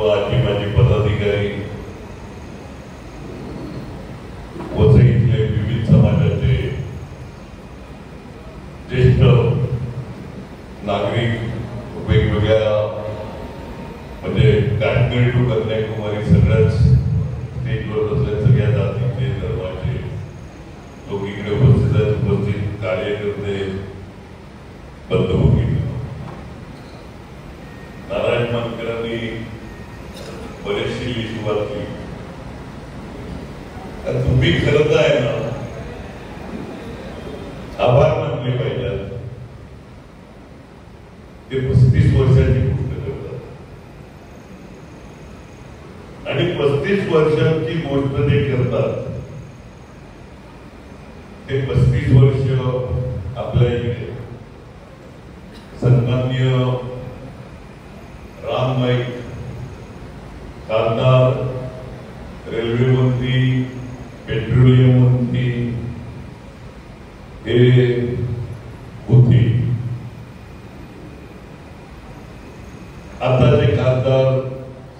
सर्व आजी माजी पदाधिकारी, वसईतले विविध समाजाचे ज्येष्ठ नागरिक, वेगवेगळ्या म्हणजे काश्मीर टू कन्याकुमारी सगळ्याच स्टेजवर बसल्या सगळ्या जातीचे धर्माचे लोक इकडे उपस्थित आहेत. उपस्थित कार्यकर्ते, बंधुभूमी, नारायण मानकरांनी बरेचशी लिस्ट वाचली. तुम्ही खरं आहे ना, आभार मानले पाहिजेत. ते 35 वर्षाची गोष्ट करतात आणि 35 वर्षांची गोष्ट ते करतात. ते 35 वर्ष आपल्या इकडे सन्माननीय राम नाईक, खासदार, रेल्वे मंत्री, पेट्रोलियम मंत्री हे होते. आताचे खासदार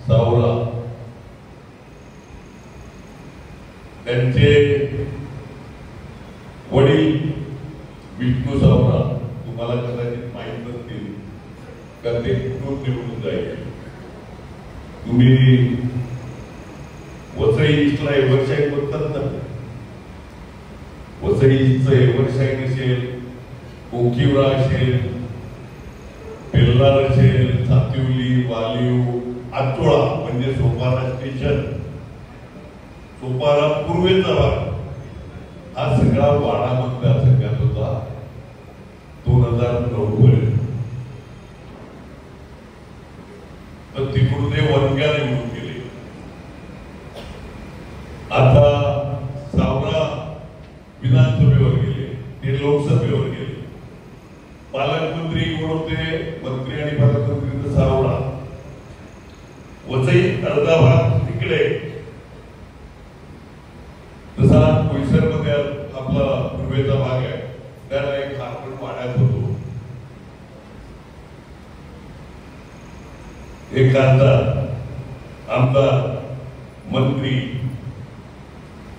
सावरा, त्यांचे वडील विष्णू सावरा, तुम्हाला कदाचित माहीत नसतील का ते कुठून निवडून जाईल. तुम्ही वसई ईस्टला एव्हरशाईन म्हणतात ना, वसईचं एव्हरशाईन असेल, कोकिवरा असेल, बेल्लार असेल, सातिवली, वालिव, आचोळा म्हणजे सोपारा स्टेशन, सोपारा पूर्वेचा भाग, हा सगळा वाडा मतदारसंघात होता 2009 पर्यंत. तर तिकडून ते वनग्या निवडून गेले. आता सावरा विधानसभेवर गेले, ते लोकसभेवर गेले. पालकमंत्री कोण होते? मंत्री आणि पालकमंत्री सावरा. वसई अर्धा भाग तिकडे, जसा कोयसर मध्ये आपला पूर्वेचा भाग आहे, त्याला एक खारपण वाड्यात होतो. एक खासदार, आमदार, मंत्री,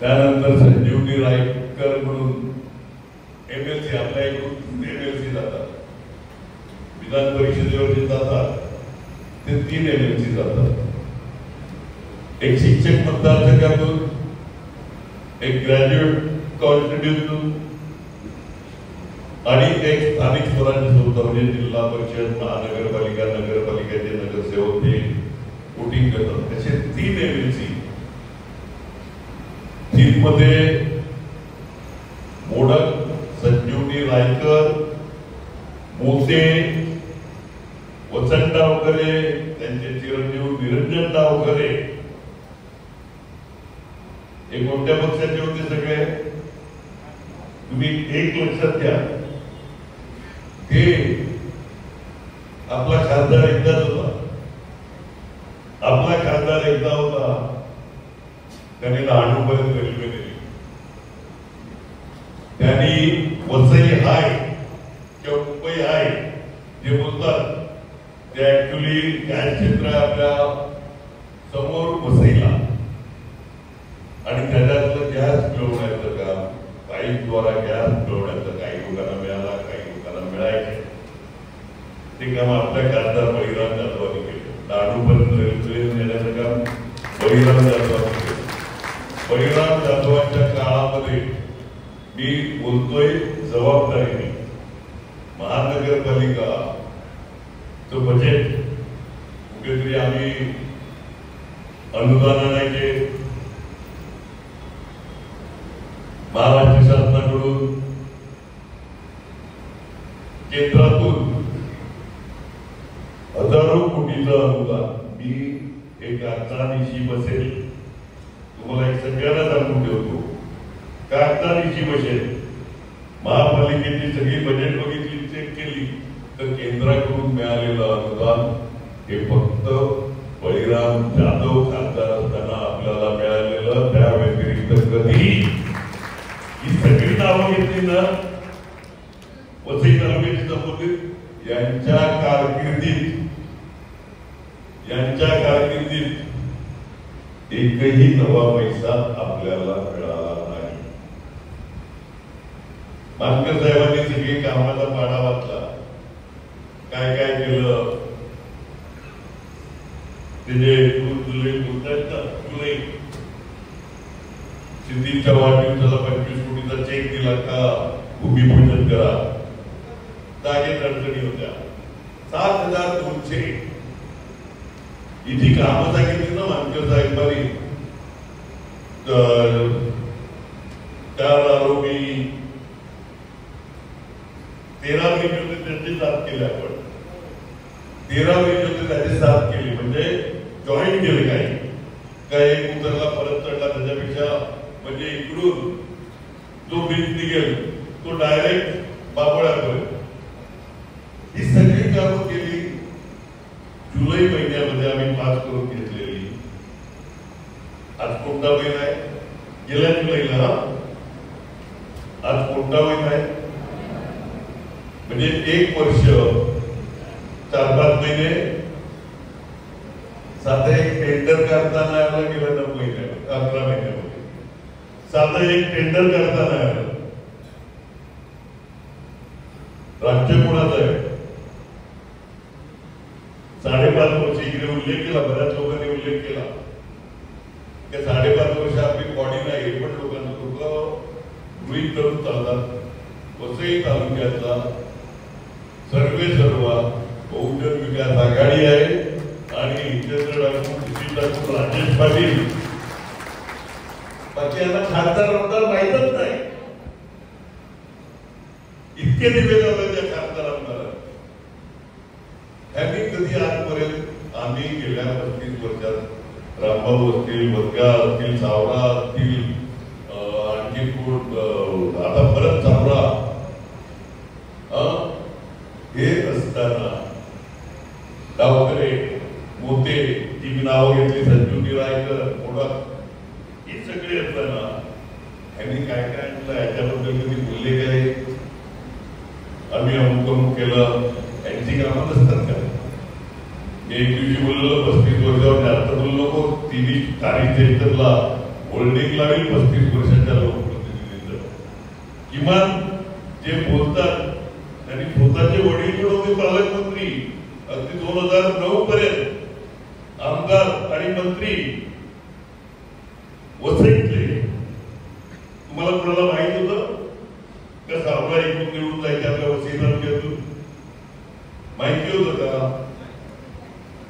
त्यानंतर संजीवनी रायकर म्हणून MLC, आपल्या इकडून MLC जातात, विधान परिषदेवर जे जातात ते 3 MLC जातात. एक शिक्षक मतदारसंघातून, एक ग्रॅज्युएट कॉन्स्टिट्यूशन आणि एक स्थानिक स्वराज्य संस्था म्हणजे जिल्हा परिषद, महानगरपालिका, नगरपालिकेचे नगरसेवक हे वोटिंग करतात. असे 3 MLC. 3 मध्ये मोडक, संजीवनी रायकर, मोसे, वसंतरावकरे, त्यांचे चिरंजीव निरंजन डावकरे हे कोणत्या पक्षाचे होते सगळे? तुम्ही एक लक्षात घ्या, हे आपला खासदार एकदाच होता. आपला खासदार एकदा होता, त्याने 90 पर्यंत रेल्वे दिली. त्यांनी वसई हाय किंवा मुंबई हाय जे बोलतात ते ऍक्च्युली गॅस क्षेत्र आपल्या समोर वसईला, आणि त्याच्यातलं गॅस मिळवण्याचं काम, पाईपद्वारा गॅस मिळवण्याचं काही लोकांना मिळाला, काही लोकांना मिळायचे. ते काम आपल्या खासदार बळीराम जाधवांनी केलं. 90 पर्यंत रेल्वे नेण्याचं काम बळीराम जाधवांनी केलं. बळीराम जाधवांच्या काळामध्ये मी बोलतोय जबाबदारीने, महानगरपालिका बजेट कुठेतरी आम्ही अनुदान आणायचे महाराष्ट्र शासनाकडून, केंद्रातून हजारो कोटीचं अनुदान. मी एक अर्थानिशी बसेल, तुम्हाला एक सगळ्यांना सांगून ठेवतो, कागदानिशी बसेल. महापालिकेची सगळी बजेट बघितली, चेक केली, तर केंद्राकडून मिळालेलं अनुदान हे फक्त बळीराम जाधव खासदार असताना आपल्याला मिळालेलं. त्या व्यतिरिक्त कधी ही सगळी नावं घेतली ना वसई तालुक्याची संबंधित यांच्या कारकिर्दीत यांच्या कारकिर्दीत एकही नवा पैसा आपल्याला मिळाला नाही. मानकर साहेबांनी सगळी कामाचा पाढा वाचला, काय काय केलं ते जे जुलै बोलतात ना, जुलै सिद्धीच्या वाढदिवसाला 25 कोटीचा चेक दिला का भूमिपूजन करा. जागेत अडचणी होत्या. 7,200 इथे कामं सांगितली ना मानकर साहेबांनी. चार आरोपी 13 महिने होते त्यांची साथ केली. आपण 13 महिने होते त्याची साथ केली, म्हणजे जॉईन केले. काय एक उतरला परत चढला, त्याच्यापेक्षा म्हणजे इकडून जो ब्रिज निघेल तो डायरेक्ट बाबळ्यापर्यंत ही सगळी कामं केली. जुलै महिन्यामध्ये आम्ही पास करून घेतलेली. आज कोणता महिना आहे? गेल्या जुलैला. आज कोणता महिना आहे? म्हणजे 1 वर्ष 4-5 महिने. साधं एक टेंडर करताना गेलं 9 महिन्यात, 11 महिन्यामध्ये. साधं एक टेंडर करताना आलं. राज्य कोणाचं आहे? 5.5 वर्ष. इकडे उल्लेख केला, बऱ्याच लोकांनी उल्लेख केला की 5.5 वर्ष आपली बॉडी नाही, पण लोकांना लोक गृहीत करून चालतात. वसई तालुक्यातला सर्वे सर्वा बहुजन विकास आघाडी आहे आणि राजेश पाटील. बाकी यांना खासदार आमदार माहीतच नाही. इतके दिवे लावले त्या खासदार आमदारांना. ह्यांनी कधी आजपर्यंत आम्ही गेल्या 35 वर्षात रामभाऊ असतील, बदगा असतील, सावरा असतील, आणखी आता परत सावरा हे असताना गावकरे, मोते, ती नावं घेतली, संजीवनी रायकर, मोडक, ही सगळी असताना यांनी काय काय म्हटलं याच्याबद्दल कधी बोलले काय? आम्ही अमुक केलं. यांची कामं नसतात का? मी एक दिवशी बोललो 35 वर्षावर जास्त बोलू नको. 23 तारीख सेंटरला होल्डिंग लावेल 35 वर्षाच्या लोकप्रतिनिधींचं. किमान जे बोलतात त्यांनी स्वतःचे वडील पण होते पालकमंत्री. अगदी 2009 पर्यंत आमदार आणि मंत्री वसईतले. तुम्हाला कोणाला माहित होतं का सावळा एकूण निवडून जायचे आपल्या वसई तालुक्यातून? माहिती होतं का?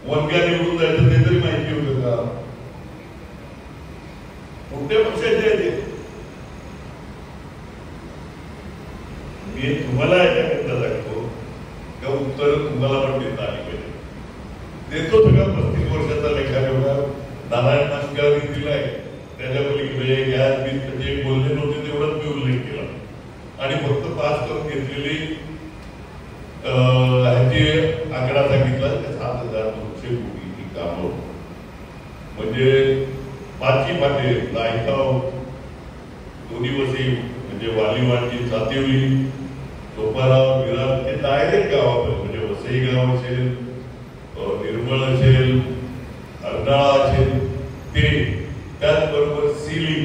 वनग्या निवडून जायचं ते तरी माहिती होतं का? कोणत्या पक्षाचे आहे ते? मी तुम्हाला याच्याकरता सांगतो का उत्तर तुम्हाला पण देता आली पाहिजे. देतो सगळं 35 वर्षाचा लेखा एवढा नारायण नांदगावनी दिलाय. त्याच्या पलीकडे गॅस बीज जे बोलले नव्हते तेवढाच मी उल्लेख केला आणि फक्त पास करून घेतलेली ह्याची आकडा सांगितला 7,200 कोटी कामं. म्हणजे पाची फाटे, लायगाव, दोन्ही वसई म्हणजे वालीवाडी, सातेवली, टोपाराव, विरार हे डायरेक्ट गावापर्यंत म्हणजे वसई गाव असेल, निर्मळ असेल, अर्नाळा असेल ते. त्याचबरोबर सीलिंग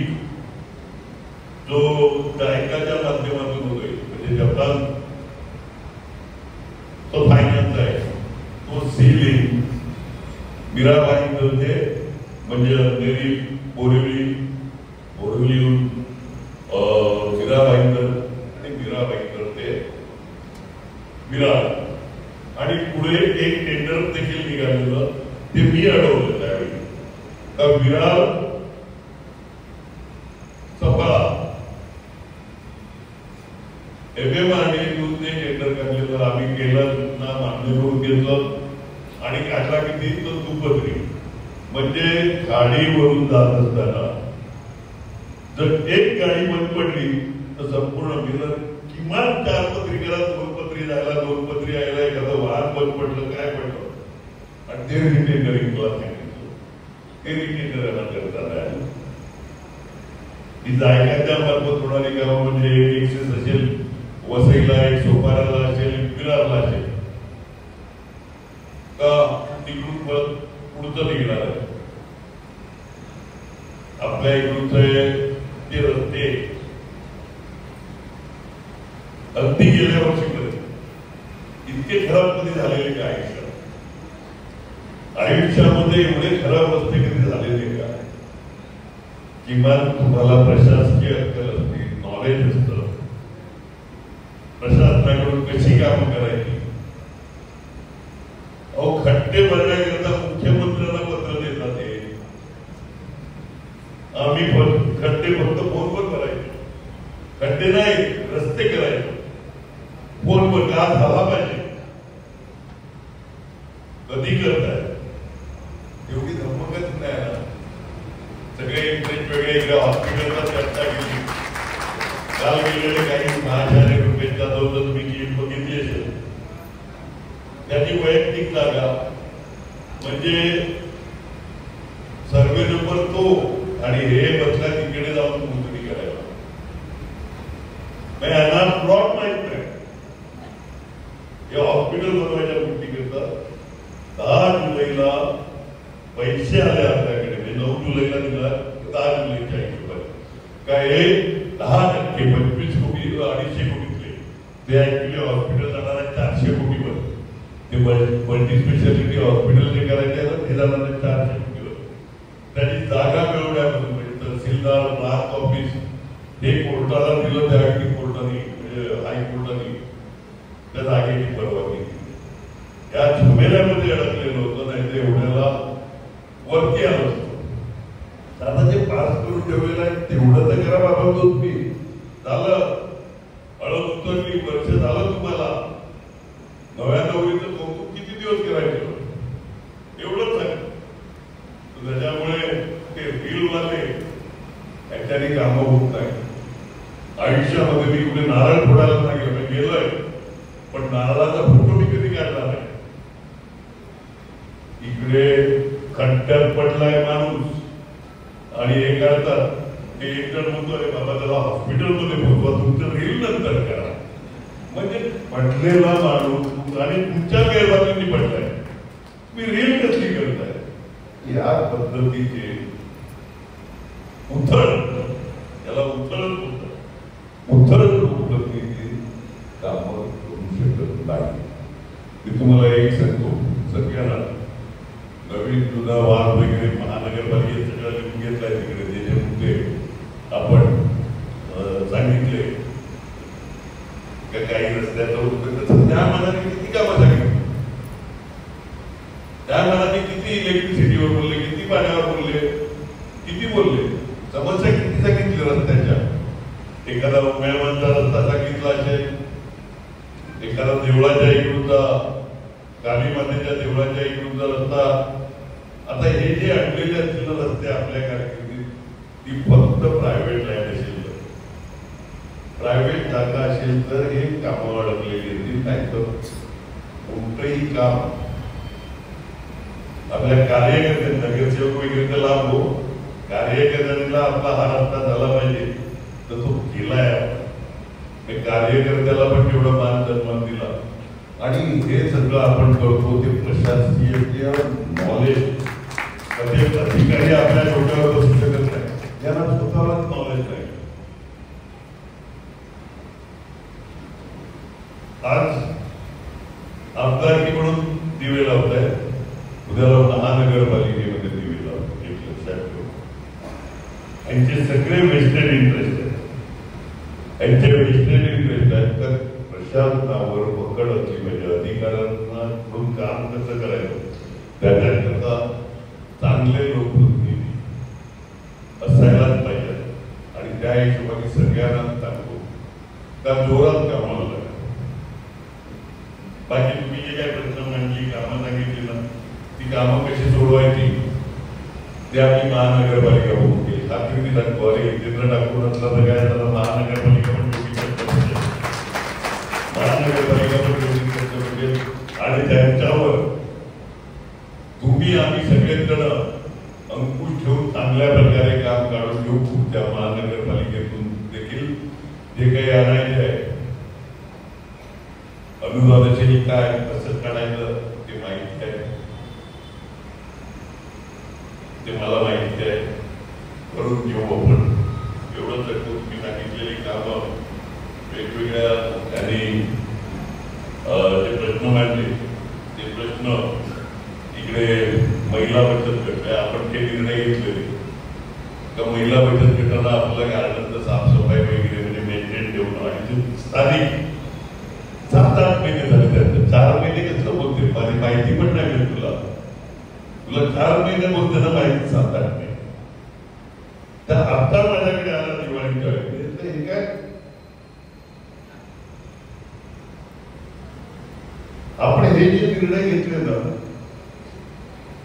जो जायकाच्या माध्यमातून होतोय म्हणजे जपान तो फायनान्स आहे, तो सीलिंग मीराबाई ते म्हणजे अंधेरी, बोरिवलीहून मीराबाईंदर आणि मीराबाईंदर ते विरार. आणि पुढे एक टेंडर देखील निघालेलं ते मी अडवलं त्यावेळी. विरार सफळा एफएमआरडी घेऊन ते टेंडर काढलेलं आम्ही केलं ना, मान्य करून घेतलं आणि काढला किती तो दुपत्री. म्हणजे गाडीवरून जात असताना जर एक गाडी बंद पडली तर संपूर्ण मिळत किमान 4 पत्री करा, 2 पत्री जायला, 2 पत्री यायला, एखादं वाहन बंद पडलं, काय पडलं आणि ते रिटेंडरिंगला सांगितलं. ते रिटेंडरला करतात आहे. ही जायकाच्या मार्फत होणारी गावं म्हणजे एक असेल वसईला, एक सोपाराला असेल, विरारला असेल का तिकडून परत पुढचं निघणार आहे. आपल्या इकडचे ते रस्ते अगदी गेल्या वर्षीपर्यंत इतके खराब कधी झालेले का आयुष्यामध्ये एवढे खराब रस्ते कधी झालेले का? किमान तुम्हाला प्रशासकीय अक्कल असते, नॉलेज असतं, प्रशासनाकडून कशी कामं करायची. अहो खड्डे भरण्याकरता मुख्यमंत्र्यांना पत्र देतात. आम्ही खड्डे फक्त फोनवर करायचे, खड्डे नाही रस्ते करायचे फोनवर. का झाला पाहिजे, कधी करताय? एवढी धमकच नाही ना. सगळे इंटरेस्ट वेगळे इकडे हॉस्पिटलला चर्चा केली. काल गेलेले काही 6,000 रुपये जाधव तुम्ही क्लिप बघितली असेल. त्याची वैयक्तिक जागा म्हणजे सर्वे नंबर तो आणि हे बसला तिकडे जाऊन मोजणी करायला. यांना प्लॉट माहित नाही. हे हॉस्पिटल बनवायच्या गोष्टी करतात. 10 जुलैला पैसे आले आपल्याकडे, 9 जुलैला दिला, 10 जुलैच्या हिशोबाने काय 10% 25 कोटी 250 कोटीतले ते ऍक्च्युली हॉस्पिटल जाणार आहे 400 कोटीवर. ते मल्टी स्पेशालिटी हॉस्पिटल जे करायचे आहे ते जाणार आहे 400 कोटीवर. त्याची जागा मिळवण्यापासून म्हणजे तहसीलदार ब्लॉक ऑफिस हे कोर्टाला दिलं, त्यावेळी कोर्टाने म्हणजे हायकोर्टाने त्या जागेची परवानगी दिली. या झमेल्यामध्ये अडकलेलं होतं, नाही तर एवढ्याला वरती आलं होतं. आता जे पास करून ठेवलेलं आहे तेवढं तर करा बाबा. तुम्ही झालं हळद उतरली, वर्ष झालं तुम्हाला. नव्या नवरीचं कौतुक किती दिवस करायचं एवढंच आहे. त्याच्यामुळे ते बिलवाले याच्याने कामं होत नाही. आयुष्यामध्ये मी कुठे नारळ फोडायला सांगितलं, मी गेलोय पण नारळाचा फोटो मी कधी काढला नाही. इकडे खड्ड्यात पडलाय माणूस आणि हे करतात. ते एक जण म्हणतोय बाबा त्याला हॉस्पिटलमध्ये पोहोचवा, तुमचं रील नंतर करा. म्हणजे पडलेला माणूस आणि तुमच्या गैरवाजूंनी पडलाय, मी रील कसली करताय. या पद्धतीचे उथळ, याला उथळच होतं, उथळ पद्धतीची कामं करू शकत नाही. मी तुम्हाला एक सांगतो, सगळ्यांना नवीन जुना वाद वगैरे महानगरपालिकेत सगळं लिहून घेतलाय तिकडे. त्याचे मुद्दे आपण सांगितले का काही रस्त्याचं त्या मनाने किती कामं सांगितली, त्या मनाने किती इलेक्ट्रिसिटीवर बोलले, किती पाण्यावर बोलले, किती बोलले, समस्या किती सांगितली रस्त्याच्या. एखादा मेळवणचा रस्ता सांगितला असेल, एखादा देवळाच्या इकडूनचा काली मातेच्या देवळाच्या इकडूनचा रस्ता. आता हे जे अडलेले असतील रस्ते आपल्या कारकिर्दीत, ती फक्त प्रायव्हेट लँड असेल, प्रायव्हेट जागा असेल तर हे कामावर अडकलेली असतील. नाही तर कोणतंही काम आपल्या कार्यकर्ते नगरसेवक वगैरे तर लाभ हो, कार्यकर्त्यांना आपला हा रस्ता झाला पाहिजे तर तो केलाय. कार्यकर्त्याला पण तेवढा मान सन्मान दिला आणि हे सगळं आपण करतो ते प्रशासकीय नॉलेज. अधिकारी आपल्या डोक्यावर बसू शकत नाही, ज्यांना स्वतःलाच नॉलेज नाही. आज आमदारकी म्हणून दिवे लावत आहे, उद्याला महानगरपालिकेमध्ये दिवे लावत. एक लक्षात ठेव, यांचे सगळे वेस्टेड इंटरेस्ट आहेत. यांचे वेस्टेड इंटरेस्ट आहेत तर प्रशासनावर पकड असली पाहिजे. अधिकाऱ्यांना काम कसं करायचं त्याच्याकरता चांगले लोकप्रतिनिधी असायलाच पाहिजे. आणि त्या हिशोबाने सगळ्यांना सांगतो त्या जोरात कामाला लागेल. बाकी तुम्ही जे काही प्रश्न मांडली, कामं सांगितली ना, ती कामं कशी सोडवायची ते आपली महानगरपालिका बघून केली. आखरी दाखवा रे केंद्र टाकून असला तर काय झालं, महानगरपालिका पण महानगरपालिका पण म्हणजे. आणि त्यांच्यावर तुम्ही आम्ही सगळेजण अंकुश ठेवून चांगल्या प्रकारे काम काढून घेऊ. त्या महानगरपालिकेतून देखील जे काही आणायचे आहे अनुदानाचे काय कसं काढायचं ते माहिती आहे. म्हणाले ते प्रश्न इकडे महिला बचत गट आपण ते निर्णय घेतलेले का महिला बचत गटाला आपल्या गार्डनचं साफसफाई वगैरे म्हणजे मेंटेन ठेवणं आणि स्थानिक 7-8 महिने झाले त्याचं 4 महिने कसं बोलते माझी माहिती पण नाही मिळत तुला 4 महिने बोलते ना माहिती 7-8 महिने तर आता माझ्याकडे आला दिवाळीच्या वेळेस हे काय आपण हे जे निर्णय घेतले ना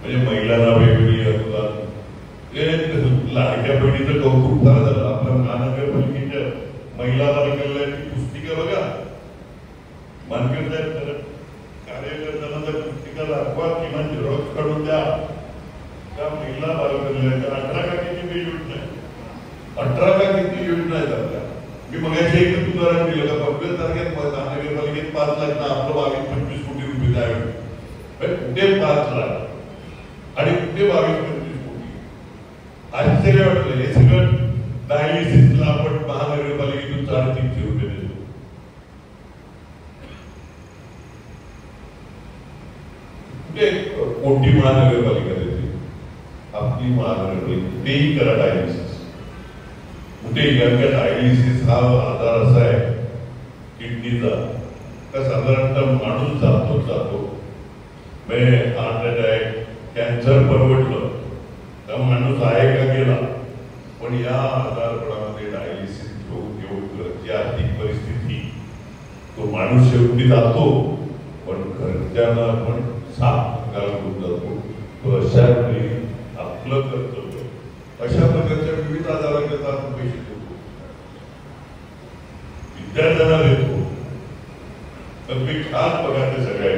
म्हणजे महिलांना वेगवेगळी अनुदान लाडक्या बहिणीचं कौतुक फार झालं आपल्या महानगरपालिकेच्या महिला बालकल्याणची पुस्तिका बघा मानकर साहेब कार्यकर्त्यांना जर पुस्तिका दाखवा किंवा झेरॉक्स काढून द्या त्या महिला बालकल्याणच्या 18 का किती योजना आहे 18 का किती योजना आहेत आपल्या मी मगाशी एकच उदाहरण दिलं का 25 तारखेत महानगरपालिकेत 5 लाख ना आपलं 22-25 कोटी रुपये द्यावे कुठे 5 लाख आणि कुठे 22-25 आश्चर्य वाटलं हे सगळं डायलिसिसला आपण महानगरपालिकेतून 300-300 रुपये देतो कुठे कोणती महानगरपालिका देते आपली महानगरपालिका कुठेही करा डायलिसिस कुठेही कारण का डायलिसिस हा आजार असा आहे किडनीचा का साधारणतः माणूस जातो म्हणजे हार्ट अटॅक कॅन्सर परवडलं माणूस आहे का गेला पण या आजारपणामध्ये डायलिसिस घेऊन आर्थिक परिस्थिती तो माणूस शेवटी जातो पण घरच्यांना पण साफ घालून जातो तो अशा वेळी आपलं कर्तव्य अशा प्रकारच्या विविध आजारांकरता आपण पैसे देतो विद्यार्थ्यांना देतो तर मी खास बघा ते सगळ्या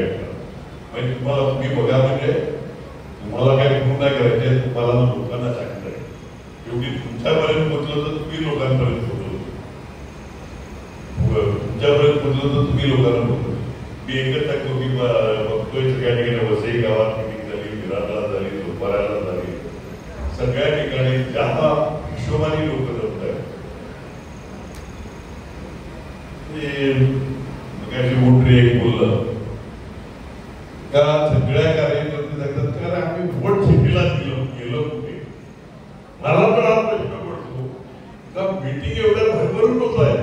म्हणजे तुम्हाला तुम्ही बघा म्हणजे तुम्हाला काय गुण नाही करायचे तुम्हाला लोकांना सांगितलंय शेवटी तुमच्यापर्यंत पोहोचलं तर तुम्ही लोकांपर्यंत पोहोचलो तुमच्यापर्यंत पोहोचलं तर तुम्ही लोकांना पोहोचलो मी एकच सांगतो की बघतोय सगळ्या ठिकाणी वसई गावात मिटिंग झाली विरारला झाली झोपाऱ्याला झाली सगळ्या ठिकाणी ज्या हिशोबाने लोक जमत आहेत मोठे एक बोललं का सगळ्या कार्यकर्ते सांगतात कारण आम्ही वोट सिटीला गेलो कुठे मला पण हा प्रश्न पडतो का मीटिंग एवढ्या भरभरून होत आहे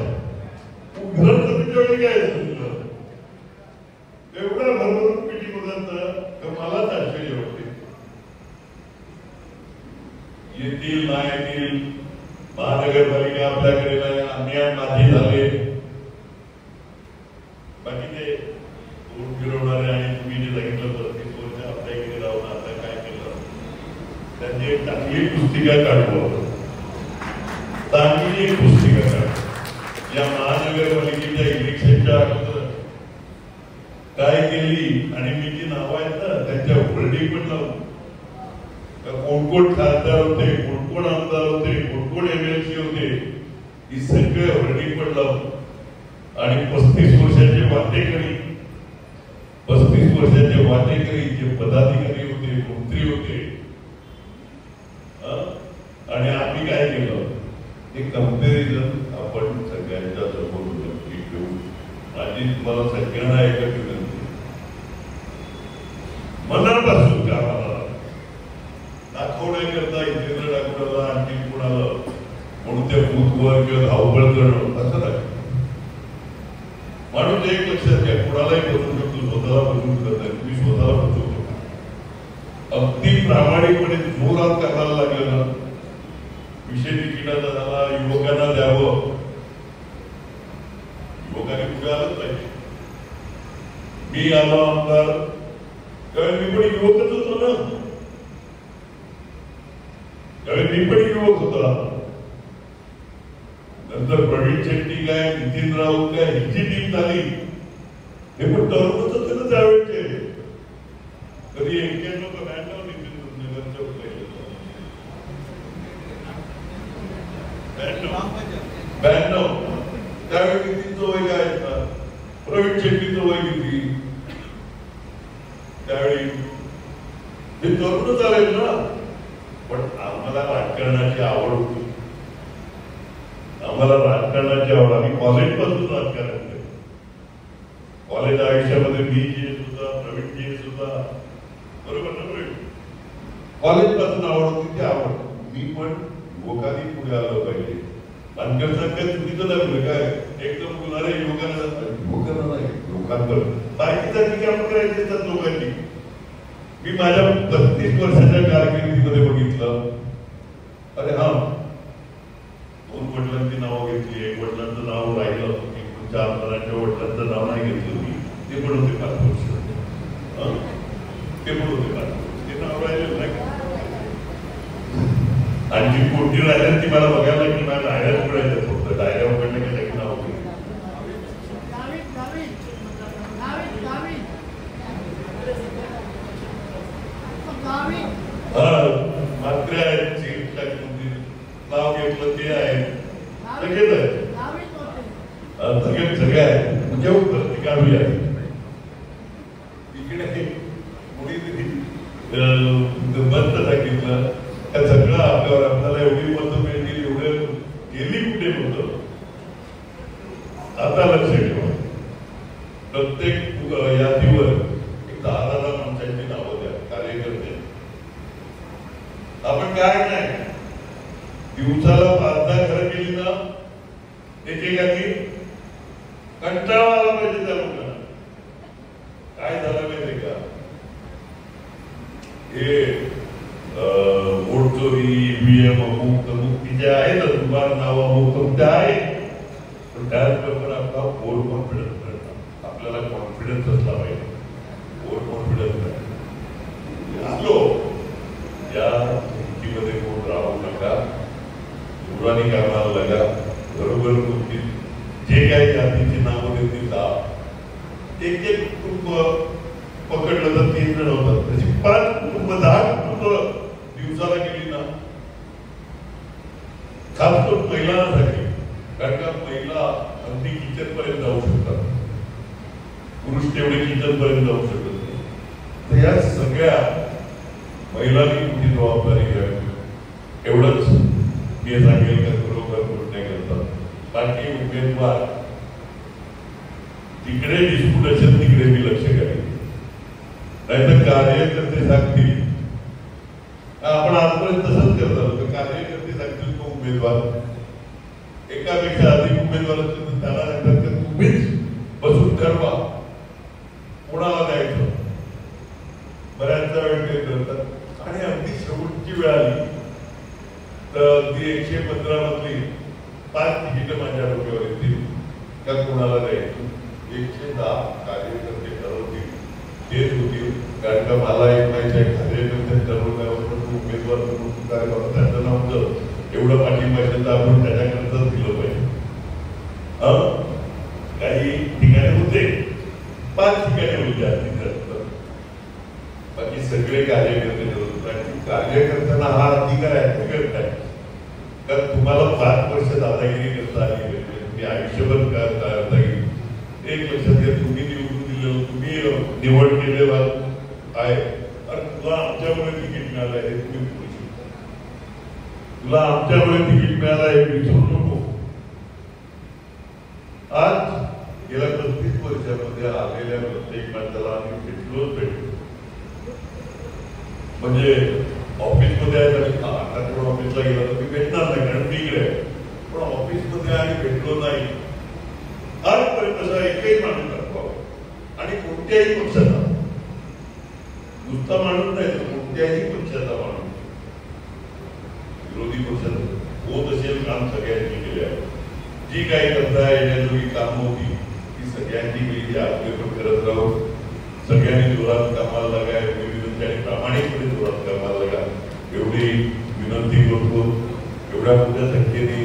घर समितीच्या वेळी काय सांगितलं एवढ्या भरभरून मीटिंग होतात तर मलाच आश्चर्य होते येतील नाही येतील महानगरपालिका आपल्याकडे नाही अन्याय माझी झाले बाकीचे वोट फिरवणारे आणि तुम्ही जे सांगितलं 35 वर्ष आपल्या इकडे राहून आता काय केलं त्यांनी एक चांगली पुस्तिका काढू चांगली एक पुस्तिका काढू या महानगरपालिकेच्या इलेक्शनच्या अगोदर काय केली आणि मी जी नावं आहेत ना त्यांच्या वर्डी पण लावून कोण कोण खासदार होते कोण कोण आमदार होते कोण कोण MLC होते ही सगळे वर्डी पण लावून आणि 35 वर्षाचे वाटेकरी 35 वर्षाचे वाटेकरी जे पदाधिकारी होते मंत्री होते आणि आम्ही काय केलं हे कंपॅरिझन आपण सगळ्यांच्या समोर नक्की ठेवू माझी तुम्हाला सगळ्यांना एकच विनंती मनापासून कामाला दाखवण्याकरता इथे दाखवण्याला आणखी कुणाला म्हणून त्या बूथवर किंवा धावपळ करणं असं नाही माणूस एक लक्षात घ्या कुणालाही बसू शकतो स्वतःला बसू शकत नाही तुम्ही स्वतःला बसू शकता अगदी प्रामाणिकपणे जोरात करायला लागलं ना विषय तिकिटाचा झाला युवकांना द्यावं युवकांनी पुढे आलंच पाहिजे मी आलो आमदार त्यावेळी मी पण युवकच होतो ना त्यावेळी मी पण युवक होता नंतर प्रवीण शेट्टी काय नितीन राऊत काय हिची टीम झाली हे पण तरुणच होते ना त्यावेळेचे कधी 91 का 92 नितीन नगरच्या 92 त्यावेळी नितीनचं वय काय ना प्रवीण शेट्टीचं वय किती त्यावेळी हे तरुणच आले ना पण आम्हाला राजकारणाची आवड होती आम्हाला राजकारणाची आवड आम्ही कॉलेजपासून राजकारण केलं कॉलेज आयुष्यामध्ये मी जे सुद्धा प्रवीण जी सुद्धा बरोबर ना प्रवीण कॉलेज पासून आवड होती ती आवड मी पण युवकांनी पुढे आलं पाहिजे पानकर काय चुकीचं लागलं काय एकदम बोलणारे युवकांना नाही लोकांवर बाकीसाठी काम करायचे असतात लोकांनी मी माझ्या 35 वर्षाच्या कारकिर्दीमध्ये बघितलं अरे हा 2 वडिलांची नावं घेतली 1 वडिलांचं नाव राहिलं तुमच्या आमदारांच्या वडिलांचं नाव नाही घेतलं मी ते पण होते 5 वर्ष ते पण होते 5 वर्ष ते नाव राहिलं नाही आणखी कोणती राहिल्या ती मला बघायला लागली मला डायऱ्या उघडायचं फक्त डायऱ्या उघडलं की लगेच नाव घेतलं मात्र नाव घेतलं ते आहे लगेच आहे सगळ्या आहे म्हणजे प्रतिगामी आहे इकडे कोणीतरी बंद सांगितलं त्या सगळं आपल्यावर आपल्याला एवढी मतं मिळतील एवढं गेली कुठे होतं आता लक्ष ठेवा प्रत्येक यादीवर 10,000 माणसांची नावं द्या कार्यकर्ते आपण काय नाही दिवसाला 5-10 घरं केली ना एकेकानी कंटाळा आला पाहिजे त्या लोकांना काय झालं माहितीये का हे वोट चोरी ईव्हीएम अमुक तमुक जे आहे ना तुम्हाला नाव अमुक तमुक ते आहे पण त्याचबरोबर आपला ओव्हर कॉन्फिडन्स मिळतात आपल्याला कॉन्फिडन्स असला पाहिजे ओव्हर कॉन्फिडन्स नाही असलो या मध्ये कोण राहू नका दुरानी कामाला लागा बरोबर तुमची जे काही जातीची नावं देतील एक एक कुटुंब पकडलं तर 3 जण होतात तशी 5 कुटुंब 10 कुटुंब दिवसाला गेली ना खास करून महिलांसाठी कारण का महिला अगदी किचन पर्यंत जाऊ शकतात पुरुष तेवढे किचन पर्यंत जाऊ शकत नाही तर या सगळ्या महिलांनी मोठी जबाबदारी घ्यावी एवढंच मी सांगेल का बरोबर बोलण्या करतात बाकी उमेदवार तिकडे डिस्प्यूट असेल तिकडे मी लक्ष करेन नाहीतर कार्यकर्ते सांगतील आपण आजपर्यंत तसंच करतो कार्यकर्ते सांगतील तो उमेदवार एकापेक्षा अधिक उमेदवार असतील तर त्याला सांगतात तुम्हीच बसून ठरवा कोणाला द्यायचं बऱ्याचदा वेळ ते करतात आणि अगदी शेवटची वेळ आली तर ती 115 मधली 5 तिकीट माझ्या डोक्यावर येतील का कोणाला द्यायची 110 कार्यकर्ते ठरवतील तेच होतील कारण का मला एक माहिती आहे कार्यकर्ते ठरवल्यावर पण उमेदवार म्हणून काय करत त्याचं नव्हतं एवढं पाठिंबा असेल तर आपण त्याच्याकरताच दिलं पाहिजे काही ठिकाणी होते 5 ठिकाणी होते बाकी सगळे कार्यकर्ते कार्यकर्त्यांना हा अधिकार आहे करताय कारण तुम्हाला 5 वर्ष दादागिरी करता आली तुम्ही आयुष्यभर करता येईल एक लक्षात घ्या तुम्ही निवडून दिलेलं तुम्ही निवड केलेला आहे आणि तुला आमच्यामुळे तिकीट मिळालं आहे तुम्ही बोलू शकता तुला आमच्यामुळे तिकीट मिळालं आहे विचारू नको आज गेल्या 35 वर्षामध्ये आलेल्या प्रत्येक माणसाला आम्ही भेटलोच भेटलो म्हणजे ऑफिसमध्ये आहे तर आता ऑफिसला गेला तर मी भेटणार नाही कारण मी इकडे आहे पण ऑफिसमध्ये आणि भेटलो नाही आजपर्यंत असा एकही माणूस दाखवा आणि कोणत्याही पक्षाचा नुसता माणूस नाही तर कोणत्याही पक्षाचा माणूस विरोधी पक्षाचा होत असेल काम सगळ्यांनी केले आहे जी काही करता येण्याजोगी कामं होती ती सगळ्यांनी केली आपले पण करत राहू सगळ्यांनी जोरात कामाला लागाय विविध आणि प्रामाणिकपणे जोरात कामाला लागा एवढी विनंती करतो एवढ्या मोठ्या संख्येने